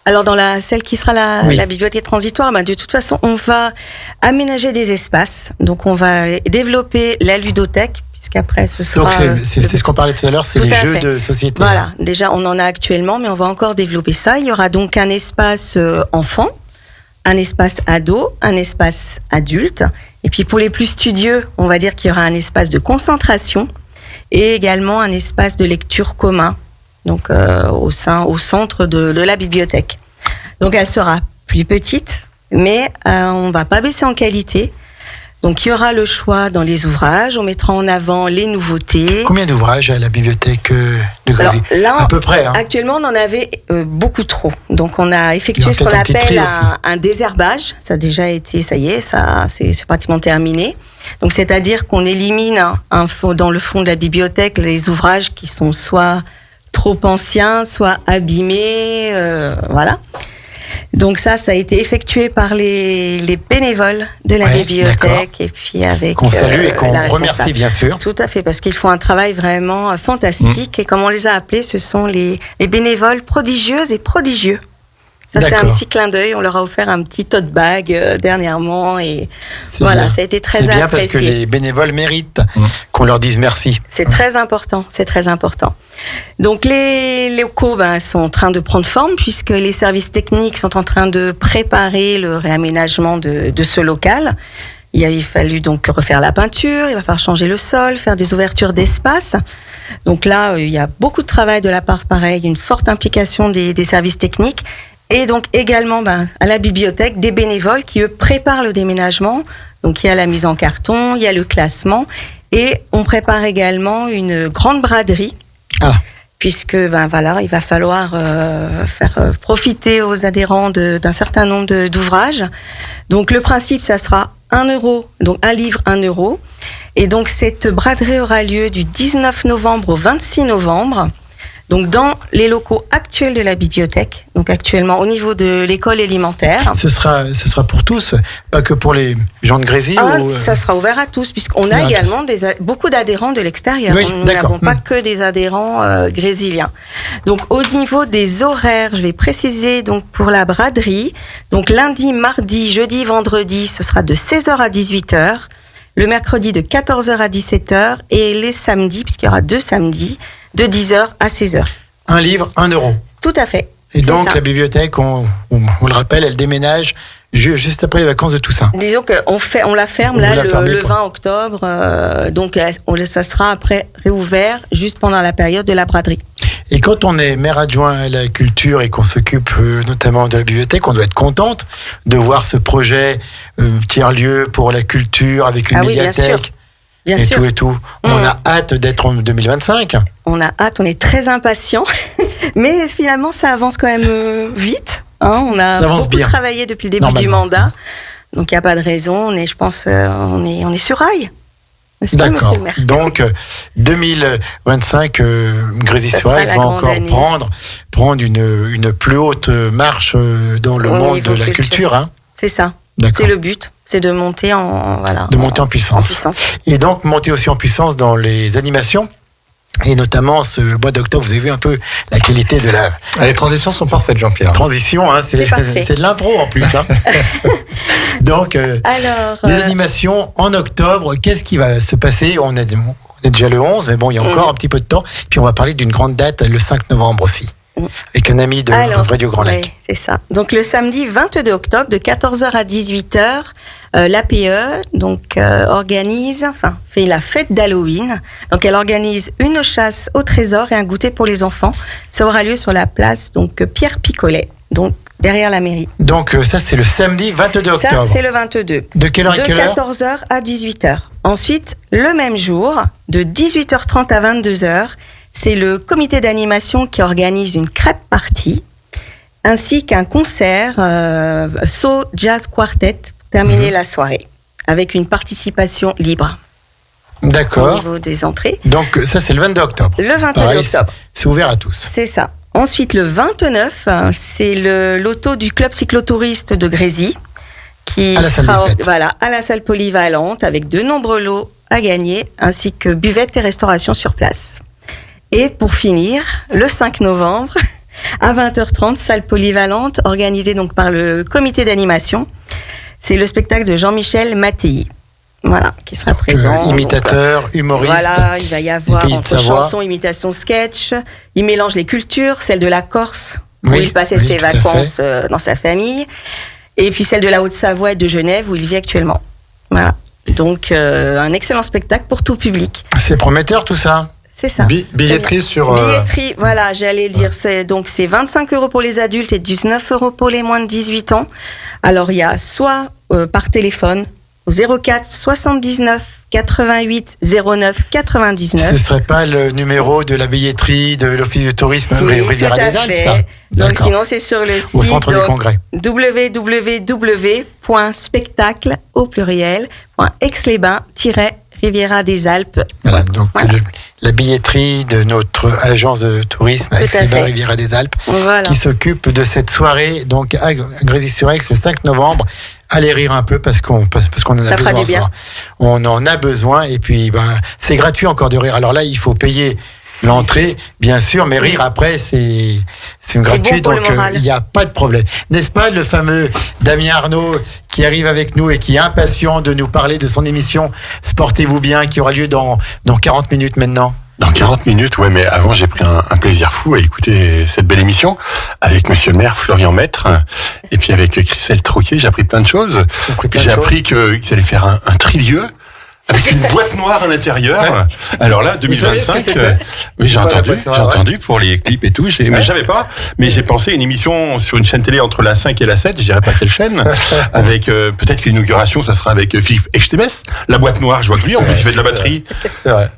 Alors dans celle qui sera la bibliothèque transitoire, de toute façon on va aménager des espaces. Donc on va développer la ludothèque, puisqu'après ce sera... Donc c'est ce qu'on parlait tout à l'heure, c'est les jeux de société. Voilà, déjà on en a actuellement, mais on va encore développer ça. Il y aura donc un espace enfant, un espace ado, un espace adulte. Et puis pour les plus studieux, on va dire qu'il y aura un espace de concentration et également un espace de lecture commun, donc au centre de la bibliothèque. Donc elle sera plus petite, mais on va pas baisser en qualité. Donc il y aura le choix dans les ouvrages, on mettra en avant les nouveautés. Combien d'ouvrages à la bibliothèque de Grésy? Là, à peu près. Actuellement, on en avait beaucoup trop. Donc on a effectué ce qu'on appelle un désherbage. Ça a déjà été, ça y est, c'est pratiquement terminé. Donc c'est-à-dire qu'on élimine dans le fond de la bibliothèque les ouvrages qui sont soit trop anciens, soit abîmés, voilà. Donc ça a été effectué par les bénévoles de la bibliothèque, et puis avec qu'on salue et qu'on remercie bien sûr. Tout à fait, parce qu'ils font un travail vraiment fantastique, et comme on les a appelés, ce sont les bénévoles prodigieuses et prodigieux. Ça, c'est un petit clin d'œil. On leur a offert un petit tote bag dernièrement, et voilà, bien. Ça a été très apprécié. C'est bien parce que les bénévoles méritent qu'on leur dise merci. C'est très important, c'est très important. Donc les locaux sont en train de prendre forme, puisque les services techniques sont en train de préparer le réaménagement de ce local. Il a fallu donc refaire la peinture, il va falloir changer le sol, faire des ouvertures d'espace. Donc là, il y a beaucoup de travail de la part, pareil, une forte implication des services techniques. Et donc également à la bibliothèque, des bénévoles qui, eux, préparent le déménagement. Donc il y a la mise en carton, il y a le classement, et on prépare également une grande braderie. Puisque voilà, il va falloir faire profiter aux adhérents d'un certain nombre d'ouvrages. Donc le principe, ça sera 1 euro, donc un livre 1 euro. Et donc cette braderie aura lieu du 19 novembre au 26 novembre. Donc dans les locaux actuels de la bibliothèque, donc actuellement au niveau de l'école élémentaire. Ce sera pour tous, pas que pour les gens de Grésy Ça sera ouvert à tous, puisqu'on a également beaucoup d'adhérents de l'extérieur. Oui, nous n'avons pas que des adhérents grésiliens. Donc au niveau des horaires, je vais préciser donc pour la braderie, donc lundi, mardi, jeudi, vendredi, ce sera de 16h à 18h. Le mercredi de 14h à 17h, et les samedis, puisqu'il y aura 2 samedis, de 10h à 16h. Un livre, 1 euro. Tout à fait. Et donc la bibliothèque, on le rappelle, elle déménage juste après les vacances de Toussaint. Disons qu'on la ferme le 20 octobre, donc ça sera après réouvert juste pendant la période de la braderie. Et quand on est maire adjoint à la culture et qu'on s'occupe notamment de la bibliothèque, on doit être contente de voir ce projet tiers-lieu pour la culture avec une médiathèque. Bien sûr. Et tout. On a hâte d'être en 2025. On a hâte, on est très impatients. Mais finalement, ça avance quand même vite. On a beaucoup travaillé depuis le début du mandat. Donc, il n'y a pas de raison. Je pense on est sur rail. N'est-ce pas, monsieur D'accord. le maire? Donc, 2025, Grésy-sur-Aix sera va la grande encore année. prendre une plus haute marche dans le Au monde niveau de la culture. Hein. C'est ça. D'accord. C'est le but. C'est de monter De monter en puissance. Et donc, monter aussi en puissance dans les animations. Et notamment, ce mois d'octobre, vous avez vu un peu la qualité de la Les transitions sont parfaites, Jean-Pierre. transition. Hein, C'est parfait. c'est de l'impro en plus. Hein. Donc, Alors, les animations en octobre, qu'est-ce qui va se passer? On est déjà le 11, mais bon, il y a encore un petit peu de temps. Puis on va parler d'une grande date le 5 novembre aussi, avec un ami de Radio Grand Lac. oui, c'est ça. Donc le samedi 22 octobre, de 14h à 18h, l'APE fait la fête d'Halloween. Donc elle organise une chasse au trésor et un goûter pour les enfants. Ça aura lieu sur la place Pierre Picolet, donc derrière la mairie. Donc ça, c'est le samedi 22 Ça, octobre. c'est le 22. De quelle heure à De quelle heure? 14h à 18h. Ensuite, le même jour, de 18h30 à 22h, c'est le comité d'animation qui organise une crêpe party, ainsi qu'un concert Soul Jazz Quartet pour terminer la soirée, avec une participation libre au D'accord. niveau des entrées. Donc ça, c'est le 22 octobre. Le 22 Pareil, octobre. c'est ouvert à tous. C'est ça. Ensuite, le 29, c'est le loto du club cyclotouriste de Grésy, qui À la salle sera des fêtes. à la salle polyvalente, avec de nombreux lots à gagner, ainsi que buvette et restauration sur place. Et pour finir, le 5 novembre, à 20h30, salle polyvalente, organisée donc par le comité d'animation. C'est le spectacle de Jean-Michel Mattei. Voilà, qui sera présent. Imitateur, humoriste. Voilà, il va y avoir Pays de entre Savoie. chansons, imitations, sketch. Il mélange les cultures, celle de la Corse, où Oui, il passait oui, ses tout à vacances dans sa famille, et puis celle de la Haute-Savoie et de Genève, où il vit actuellement. Voilà. Donc, un excellent spectacle pour tout public. C'est prometteur tout ça. C'est ça. Billetterie sur... Billetterie, voilà, j'allais dire. C'est 25 € pour les adultes et 19 € pour les moins de 18 ans. Alors, il y a soit par téléphone, au 04 79 88 09 99. Ce serait pas le numéro de la billetterie de l'Office du tourisme Si, Riviera tout à des Alpes, fait. ça? Donc, D'accord. sinon, c'est sur le site. Au centre du congrès. www.spectacle, au pluriel, .aix-les-bains-riviera des Alpes. Voilà, donc Voilà. la billetterie de notre agence de tourisme Tout à Aix-les-Bains fait. Riviera des Alpes, Voilà. qui s'occupe de cette soirée donc à Grésy-sur-Aix le 5 novembre. Allez rire un peu parce qu'on en a Ça fera besoin. du bien. ça. On en a besoin et puis c'est gratuit encore de rire. Alors là, il faut payer l'entrée, bien sûr, mais rire après, c'est une gratuite, bon pour le donc moral. il n'y a pas de problème. N'est-ce pas le fameux Damien Arnaud qui arrive avec nous et qui est impatient de nous parler de son émission Sportez-vous bien, qui aura lieu dans 40 minutes maintenant? Dans 40 minutes, ouais, mais avant, j'ai pris un plaisir fou à écouter cette belle émission avec monsieur le maire Florian Maître et puis avec Christelle Troquet. J'ai appris plein de choses. J'ai appris qu'ils allaient faire un trilieu avec une boîte noire à l'intérieur. Alors là, 2025, oui, j'ai entendu pour les clips et tout. Mais j'avais pas. Mais j'ai pensé à une émission sur une chaîne télé entre la 5 et la 7, je dirais pas quelle chaîne, avec peut-être que l'inauguration, ça sera avec Philippe Echtebest. La boîte noire, je vois que lui, en plus, il fait de la batterie.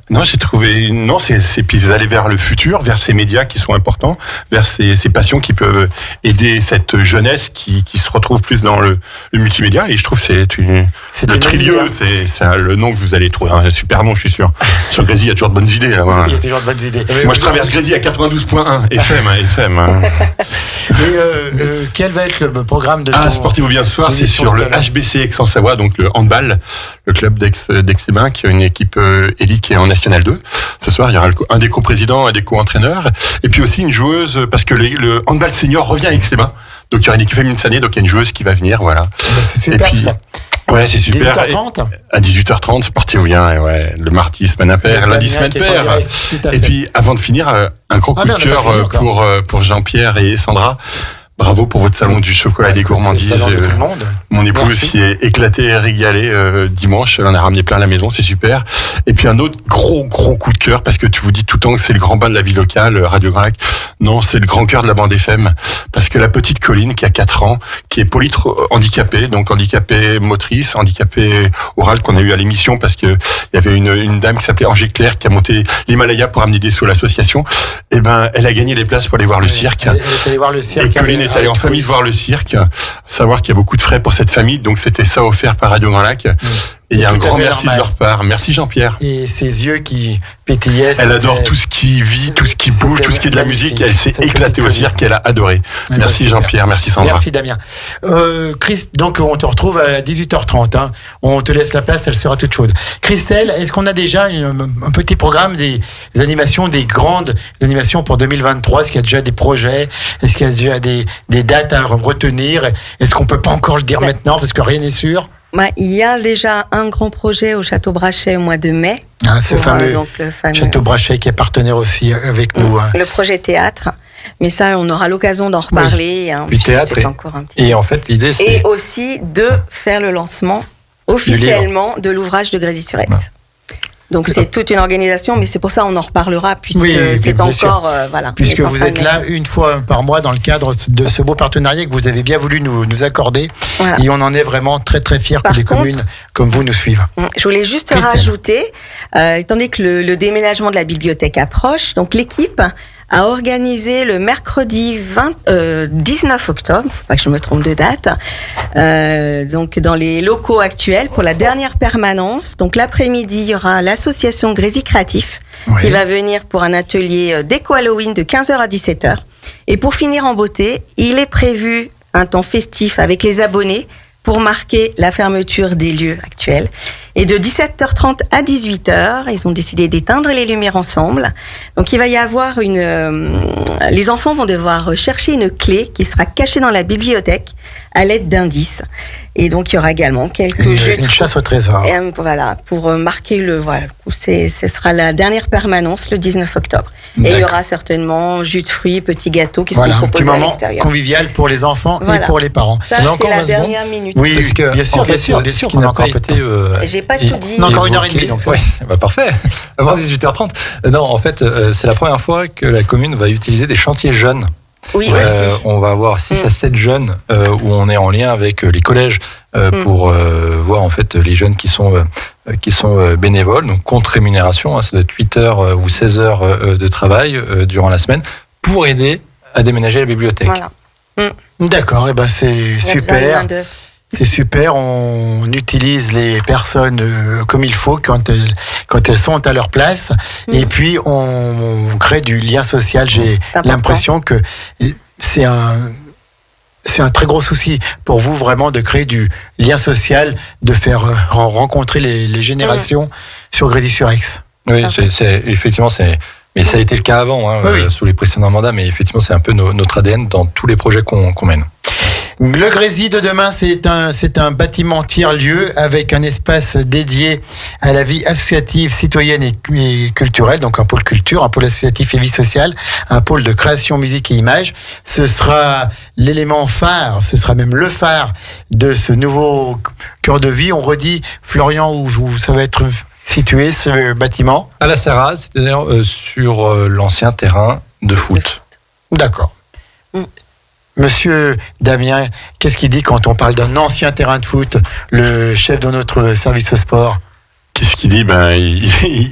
Non, j'ai trouvé. Non, c'est puis vous allez vers le futur, vers ces médias qui sont importants, vers ces passions qui peuvent aider cette jeunesse qui se retrouve plus dans le multimédia. Et je trouve que c'est le trilieu, c'est le nom que vous allez trouver un super nom, je suis sûr. Sur Grésy, il y a toujours de bonnes idées. Là, voilà. Il y a toujours de bonnes idées. Moi, je traverse Grésy à 92.1 FM. Et quel va être le programme de Sportez-vous bien ce soir, c'est sur le HBC Aix-en-Savoie, donc le handball, le club d'Aix-les-Bains, qui a une équipe élite qui est en National 2. Ce soir, il y aura un des co-présidents, un des co-entraîneurs, et puis aussi une joueuse, parce que le handball senior revient à Aix-les-Bains. Donc il y aura une équipe féminine cette année, donc il y a une joueuse qui va venir, voilà. C'est super, et puis, ça. Ouais, c'est super. 18h30 À 18h30, Sportez-vous bien, ouais. Le mardi, semaine impaire, lundi, semaine paire. Et puis, avant de finir, un gros coup de cœur pour Jean-Pierre et Sandra. Bravo pour votre salon du chocolat et des gourmandises. Mon épouse s'y est éclatée et régalée dimanche. Elle en a ramené plein à la maison, c'est super. Et puis un autre gros coup de cœur, parce que tu vous dis tout le temps que c'est le grand bain de la vie locale, Radio Grand Lac. Non, c'est le grand cœur de la bande FM. Parce que la petite Colline, qui a 4 ans, qui est polyhandicapée, donc handicapée motrice, handicapée orale, qu'on a eu à l'émission, parce que il y avait une dame qui s'appelait Angé Claire, qui a monté l'Himalaya pour amener des sous à l'association. Et elle a gagné les places pour aller voir le cirque. Elle est allée voir le cirque. Et Colline est allée en famille voir le cirque, savoir qu'il y a beaucoup de frais pour cette famille, donc c'était ça offert par Radio Grand Lac. Et il y a un grand merci normal. de leur part. Merci Jean-Pierre. Et ses yeux qui pétillaient. Elle adore tout ce qui vit, tout ce qui bouge, tout ce qui est de la musique. Elle s'est éclatée au cirque, elle a adoré. Merci Jean-Pierre, merci Sandra. Merci Damien. Chris, donc on te retrouve à 18h30. Hein. On te laisse la place, elle sera toute chaude. Christelle, est-ce qu'on a déjà un petit programme des animations, des grandes animations pour 2023? Est-ce qu'il y a déjà des projets? Est-ce qu'il y a déjà des dates à retenir? Est-ce qu'on peut pas encore le dire maintenant parce que rien n'est sûr? Il y a déjà un grand projet au Château Brachet au mois de mai. Ce fameux Château Brachet qui est partenaire aussi avec nous. Hein. Le projet théâtre. Mais ça, on aura l'occasion d'en reparler. Oui. Hein, Puis théâtre et en fait, l'idée, c'est... Et aussi de faire le lancement officiellement de l'ouvrage de Grésy-sur-Aix. Ouais. Donc c'est toute une organisation, mais c'est pour ça on en reparlera puisque c'est encore voilà. Puisque vous êtes là une fois par mois dans le cadre de ce beau partenariat que vous avez bien voulu nous accorder, et on en est vraiment très très fiers que des communes comme vous nous suivent. Je voulais juste rajouter, étant donné que le déménagement de la bibliothèque approche, donc l'équipe a organisé le mercredi 19 octobre, faut pas que je me trompe de date, donc dans les locaux actuels pour la dernière permanence. Donc l'après-midi, il y aura l'association Grésy Créatif qui va venir pour un atelier déco Halloween de 15h à 17h. Et pour finir en beauté, il est prévu un temps festif avec les abonnés pour marquer la fermeture des lieux actuels. Et de 17h30 à 18h, ils ont décidé d'éteindre les lumières ensemble. Donc il va y avoir les enfants vont devoir chercher une clé qui sera cachée dans la bibliothèque à l'aide d'indices. Et donc il y aura également quelques jeux. Une chasse au trésor. Et, voilà, pour marquer ce sera la dernière permanence le 19 octobre. Et il y aura certainement jus de fruits, petits gâteaux qui seront proposés à l'extérieur. Un petit moment convivial pour les enfants et pour les parents. Ça, c'est la dernière minute. Oui, parce que, bien sûr, on a encore un peu de temps. J'ai pas tout dit. On a encore 1h30, donc ça. Parfait. Avant 18h30. Non, en fait, c'est la première fois que la commune va utiliser des chantiers jeunes. Oui, aussi. On va avoir 6 à 7 jeunes où on est en lien avec les collèges pour voir en fait les jeunes qui sont bénévoles, donc contre rémunération, ça doit être 8 heures ou 16 heures de travail durant la semaine pour aider à déménager la bibliothèque. Voilà. D'accord, et c'est super. C'est super, on utilise les personnes comme il faut quand elles sont à leur place, et puis on crée du lien social. J'ai l'impression que c'est un très gros souci pour vous vraiment de créer du lien social, de faire rencontrer les générations sur Grésy-sur-Aix. Oui, effectivement, mais ça a été le cas avant, sous les précédents mandats, mais effectivement c'est un peu notre ADN dans tous les projets qu'on mène. Le Grésy de demain, c'est un bâtiment tiers-lieu avec un espace dédié à la vie associative, citoyenne et culturelle, donc un pôle culture, un pôle associatif et vie sociale, un pôle de création, musique et images. Ce sera l'élément phare, ce sera même le phare de ce nouveau cœur de vie. On redit, Florian, où ça va être situé, ce bâtiment? À la Serraz, c'est-à-dire sur l'ancien terrain de foot. D'accord. Monsieur Damien, qu'est-ce qu'il dit quand on parle d'un ancien terrain de foot, le chef de notre service au sport? Qu'est-ce qu'il dit?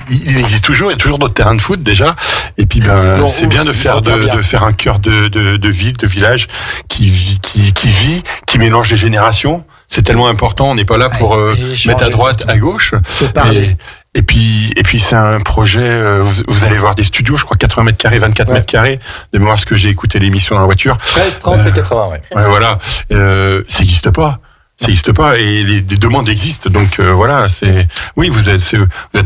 Il existe toujours, il y a toujours d'autres terrains de foot déjà. Et puis c'est bien de faire un cœur de ville, de village qui vit, qui mélange les générations. C'est tellement important. On n'est pas là pour mettre à droite, à gauche. Et puis c'est un projet. Vous allez voir des studios, je crois 80 mètres carrés, 24 mètres carrés. De mémoire, ce que j'ai écouté l'émission dans la voiture. 13, 30 et 80, voilà. Ça n'existe pas. Ça n'existe pas et les demandes existent. Donc oui, vous êtes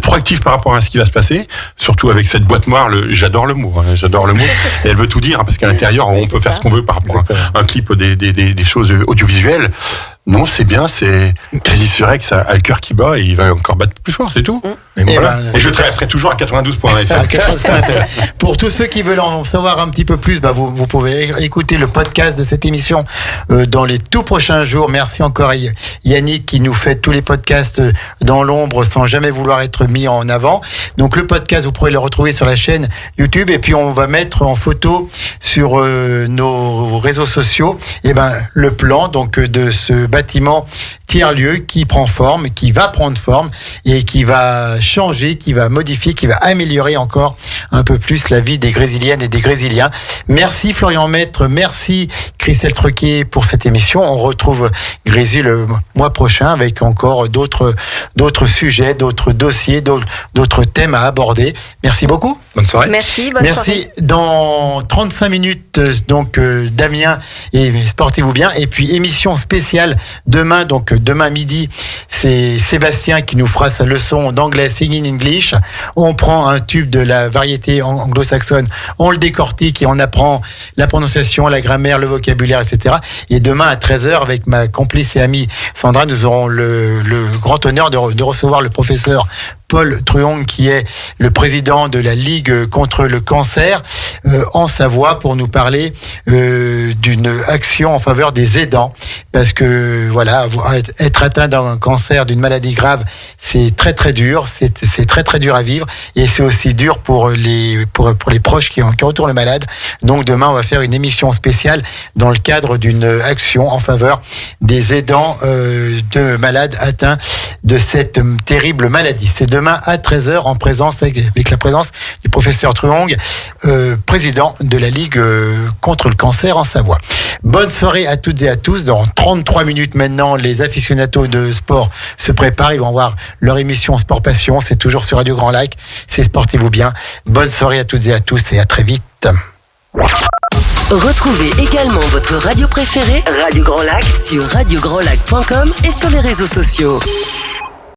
proactif par rapport à ce qui va se passer, surtout avec cette boîte noire. J'adore le mot. Et elle veut tout dire parce qu'à l'intérieur, on peut faire ce qu'on veut par rapport à un clip, des choses audiovisuelles. Non, c'est bien, c'est Grésy-sur-Aix a le cœur qui bat et il va encore battre plus fort, c'est tout. Et je traverserai toujours à 92.fr. Pour tous ceux qui veulent en savoir un petit peu plus, vous pouvez écouter le podcast de cette émission dans les tout prochains jours. Merci encore à Yannick qui nous fait tous les podcasts dans l'ombre sans jamais vouloir être mis en avant. Donc le podcast, vous pourrez le retrouver sur la chaîne YouTube et puis on va mettre en photo sur nos réseaux sociaux le plan donc de ce bâtiment tiers-lieu qui prend forme, qui va prendre forme et qui va changer, qui va modifier, qui va améliorer encore un peu plus la vie des Grésiliennes et des Grésiliens. Merci Florian Maître, merci Christelle Troquet pour cette émission. On retrouve Grésil le mois prochain avec encore d'autres sujets, d'autres dossiers, d'autres thèmes à aborder. Merci beaucoup. Bonne soirée. Merci, bonne soirée. Dans 35 minutes, donc Damien et Sportez-vous bien. Et puis émission spéciale demain, donc demain midi, c'est Sébastien qui nous fera sa leçon d'anglais Singing English. On prend un tube de la variété anglo-saxonne, on le décortique et on apprend la prononciation, la grammaire, le vocabulaire, etc. Et demain à 13h, avec ma complice et amie Sandra, nous aurons le grand honneur de recevoir le professeur Paul Truong, qui est le président de la Ligue contre le cancer en Savoie, pour nous parler d'une action en faveur des aidants. Parce que voilà, être atteint d'un cancer, d'une maladie grave, c'est très très dur, c'est très très dur à vivre, et c'est aussi dur pour les proches qui entourent le malade. Donc demain, on va faire une émission spéciale dans le cadre d'une action en faveur des aidants de malades atteints de cette terrible maladie. C'est demain à 13h en présence avec la présence du professeur Truong, président de la Ligue contre le cancer en Savoie. Bonne soirée à toutes et à tous. Dans 33 minutes maintenant, les aficionados de sport se préparent. Ils vont voir leur émission Sport Passion. C'est toujours sur Radio Grand Lac. C'est Sportez-vous bien. Bonne soirée à toutes et à tous et à très vite. Retrouvez également votre radio préférée, Radio Grand Lac, sur radiograndlac.com et sur les réseaux sociaux.